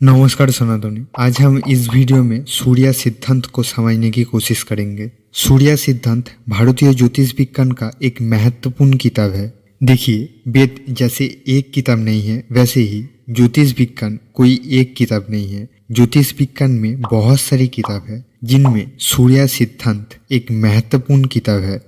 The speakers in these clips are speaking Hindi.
नमस्कार सनातनी। आज हम इस वीडियो में सूर्य सिद्धांत को समझने की कोशिश करेंगे। सूर्य सिद्धांत भारतीय ज्योतिष विज्ञान का एक महत्वपूर्ण किताब है। देखिए, वेद जैसे एक किताब नहीं है, वैसे ही ज्योतिष विज्ञान कोई एक किताब नहीं है। ज्योतिष विज्ञान में बहुत सारी किताब है, जिनमें सूर्य सिद्धांत एक महत्वपूर्ण किताब है।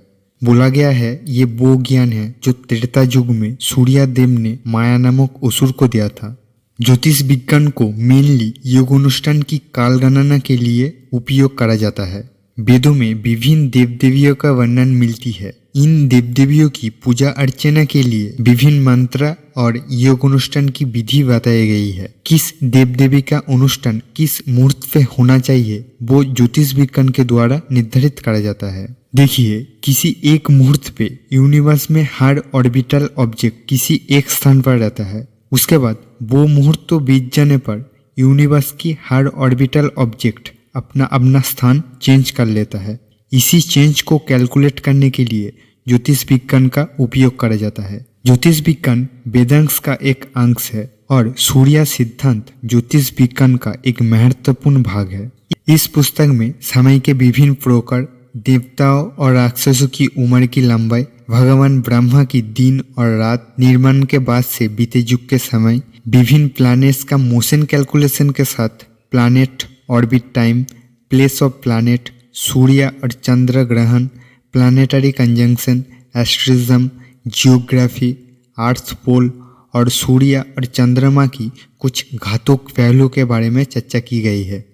बोला गया है ये वो ज्ञान है जो त्रेता युग में सूर्य देव ने माया नामक असुर को दिया था। ज्योतिष विज्ञान को मेनली योग अनुष्ठान की काल गणना के लिए उपयोग करा जाता है। वेदों में विभिन्न देव देवियों का वर्णन मिलती है। इन देव देवियों की पूजा अर्चना के लिए विभिन्न मंत्र और योग अनुष्ठान की विधि बताई गई है। किस देव देवी का अनुष्ठान किस मुहूर्त पे होना चाहिए वो ज्योतिष विज्ञान के द्वारा निर्धारित करा जाता है। देखिए, किसी एक मुहूर्त पे यूनिवर्स में हर ऑर्बिटल ऑब्जेक्ट किसी एक स्थान पर रहता है। उसके बाद वो मुहूर्त तो बीत जाने पर यूनिवर्स की हर ऑर्बिटल ऑब्जेक्ट अपना अपना स्थान चेंज कर लेता है। इसी चेंज को कैलकुलेट करने के लिए ज्योतिष विज्ञान का उपयोग करा जाता है। ज्योतिष विज्ञान वेदांश का एक अंश है और सूर्य सिद्धांत ज्योतिष विज्ञान का एक महत्वपूर्ण भाग है। इस पुस्तक में समय के विभिन्न प्रकार, देवताओं और राक्षसों की उम्र की लंबाई, भगवान ब्रह्मा की दिन और रात, निर्माण के बाद से बीते युग के समय, विभिन्न प्लैनेट्स का मोशन कैलकुलेशन के साथ planet orbit time, place of planet, सूर्य और चंद्र ग्रहण, planetary conjunction, asterism, geography, earth pole और सूर्य और चंद्रमा की कुछ घातक पहलुओं के बारे में चर्चा की गई है।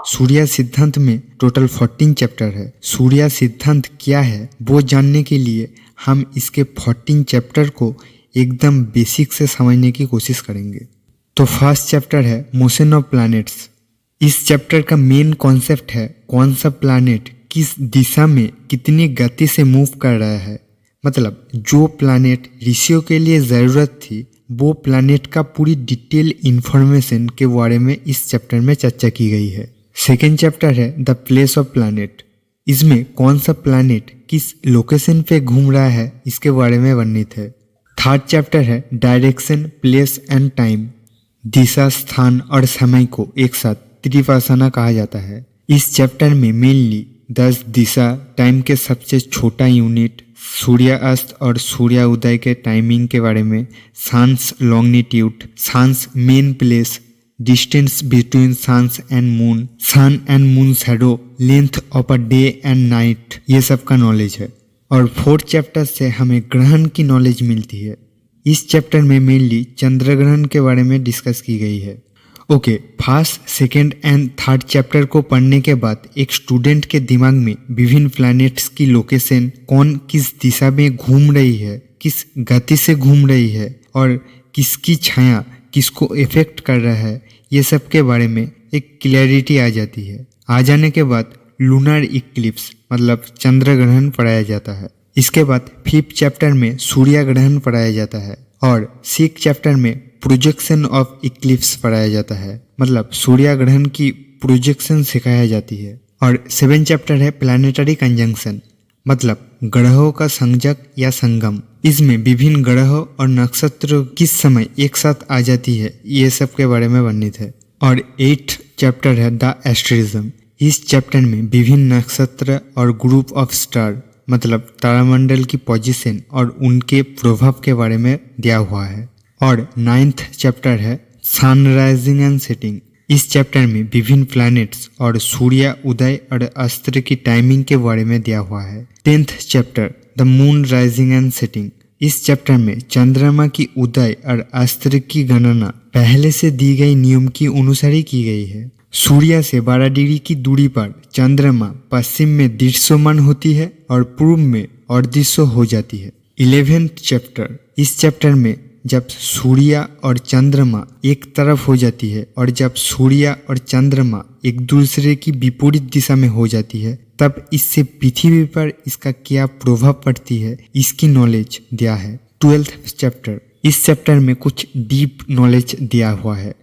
सूर्य सिद्धांत में टोटल 14 चैप्टर है। सूर्य सिद्धांत क्या है वो जानने के लिए हम इसके 14 चैप्टर को एकदम बेसिक से समझने की कोशिश करेंगे। तो फर्स्ट चैप्टर है मोशन ऑफ प्लैनेट्स। इस चैप्टर का मेन कॉन्सेप्ट है कौन सा प्लैनेट किस दिशा में कितनी गति से मूव कर रहा है। मतलब जो प्लैनेट ऋषियों के लिए ज़रूरत थी वो प्लैनेट का पूरी डिटेल इंफॉर्मेशन के बारे में इस चैप्टर में चर्चा की गई है। सेकेंड चैप्टर है द प्लेस ऑफ प्लैनेट। इसमें कौन सा प्लैनेट किस लोकेशन पे घूम रहा है इसके बारे में वर्णित है। थर्ड चैप्टर है डायरेक्शन, प्लेस एंड टाइम। दिशा, स्थान और समय को एक साथ त्रिपासना कहा जाता है। इस चैप्टर में मेनली 10 दिशा, टाइम के सबसे छोटा यूनिट, सूर्यास्त और सूर्य उदय के टाइमिंग के बारे में, sun's longitude, sun's main place, distance between sun's and moon, sun and moon shadow, length of a day and night, ये सब का नॉलेज है। और फोर्थ चैप्टर से हमें ग्रहण की नॉलेज मिलती है। इस चैप्टर में मेनली चंद्र ग्रहण के बारे में डिस्कस की गई है। Okay, first, second and third chapter को पढ़ने के बाद एक स्टूडेंट के दिमाग में विभिन्न प्लैनेट्स की लोकेशन, कौन किस दिशा में घूम रही है, किस गति से घूम रही है और किसकी छाया किसको इफेक्ट कर रहा है, ये सब के बारे में एक क्लैरिटी आ जाती है। आ जाने के बाद लूनर इक्लिप्स मतलब चंद्र ग्रहण पढ़ाया जाता है। इसके बाद फिफ्थ चैप्टर में सूर्य ग्रहण पढ़ाया जाता है और सिक्स्थ चैप्टर में प्रोजेक्शन ऑफ इक्लिप्स पढ़ाया जाता है। मतलब सूर्य ग्रहण की प्रोजेक्शन सिखाया जाती है। और सेवेंथ चैप्टर है प्लैनेटरी कंजंक्शन मतलब ग्रहों का संजक या संगम। इसमें विभिन्न ग्रहों और नक्षत्र किस समय एक साथ आ जाती है ये सब के बारे में वर्णित है। और 8th चैप्टर है द एस्ट्रिज्म। इस चैप्टर में विभिन्न नक्षत्र और ग्रुप ऑफ स्टार मतलब तारामंडल की पोजीशन और उनके प्रभाव के बारे में दिया हुआ है। और 9th चैप्टर है सन राइजिंग एंड सेटिंग। इस चैप्टर में विभिन्न प्लैनेट्स और सूर्य उदय और अस्त की टाइमिंग के बारे में दिया हुआ है। 10th chapter the moon rising and setting. इस चैप्टर में चंद्रमा की उदय और अस्त की गणना पहले से दी गई नियम की अनुसार ही की गई है। सूर्य से 12 डिग्री की दूरी पर चंद्रमा पश्चिम में दृश्यमान होती है और पूर्व में अदृश्य हो जाती है। 11th chapter. इस चैप्टर में जब सूर्य और चंद्रमा एक तरफ हो जाती है और जब सूर्य और चंद्रमा एक दूसरे की विपरीत दिशा में हो जाती है तब इससे पृथ्वी पर इसका क्या प्रभाव पड़ती है इसकी नॉलेज दिया है। 12th chapter. इस चैप्टर में कुछ डीप नॉलेज दिया हुआ है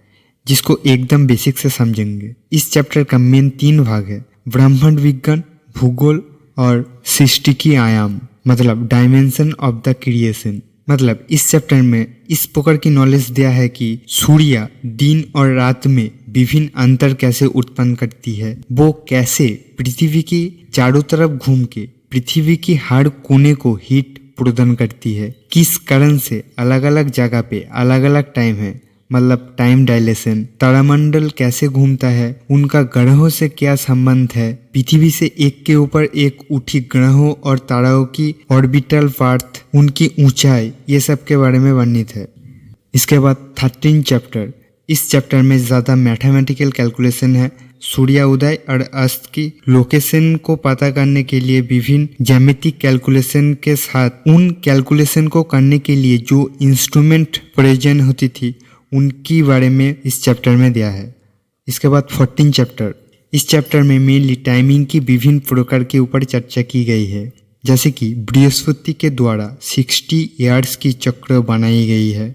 जिसको एकदम बेसिक से समझेंगे। इस चैप्टर का मेन 3 भाग है, ब्रह्मांड विज्ञान, भूगोल और सृष्टि की आयाम मतलब डायमेंशन ऑफ द क्रिएशन। मतलब इस चैप्टर में इस प्रकार की नॉलेज दिया है कि सूर्य दिन और रात में विभिन्न अंतर कैसे उत्पन्न करती है, वो कैसे पृथ्वी की चारों तरफ घूम के पृथ्वी की हर कोने को हीट प्रदान करती है, किस कारण से अलग अलग जगह पे अलग अलग टाइम है, मतलब टाइम डायलेशन, तारामंडल कैसे घूमता है, उनका ग्रहों से क्या संबंध है, पृथ्वी से एक के ऊपर एक उठी ग्रहों और ताराओं की ऑर्बिटल पाथ, उनकी ऊंचाई, ये सब के बारे में वर्णित है। इसके बाद 13 चैप्टर, इस चैप्टर में ज़्यादा मैथमेटिकल कैलकुलेशन है। सूर्य उदय और अस्त की लोकेशन को पता करने के लिए विभिन्न ज्यामितिक कैलकुलेशन के साथ उन कैलकुलेशन को करने के लिए जो इंस्ट्रूमेंट प्रयोजन होती थी उनकी बारे में इस चैप्टर में दिया है। इसके बाद 14 चैप्टर, इस चैप्टर में मेनली टाइमिंग की विभिन्न प्रकार के ऊपर चर्चा की गई है, जैसे कि बृहस्पति के द्वारा 60 ईयर्स की चक्र बनाई गई है।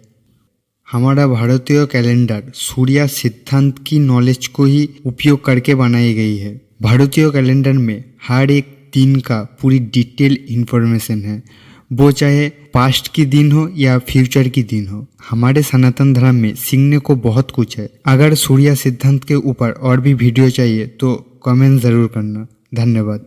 हमारा भारतीय कैलेंडर सूर्य सिद्धांत की नॉलेज को ही उपयोग करके बनाई गई है। भारतीय कैलेंडर में हर एक दिन का पूरी डिटेल इन्फॉर्मेशन है, वो चाहे पास्ट की दिन हो या फ्यूचर की दिन हो। हमारे सनातन धर्म में सीखने को बहुत कुछ है। अगर सूर्य सिद्धांत के ऊपर और भी वीडियो चाहिए तो कमेंट ज़रूर करना। धन्यवाद।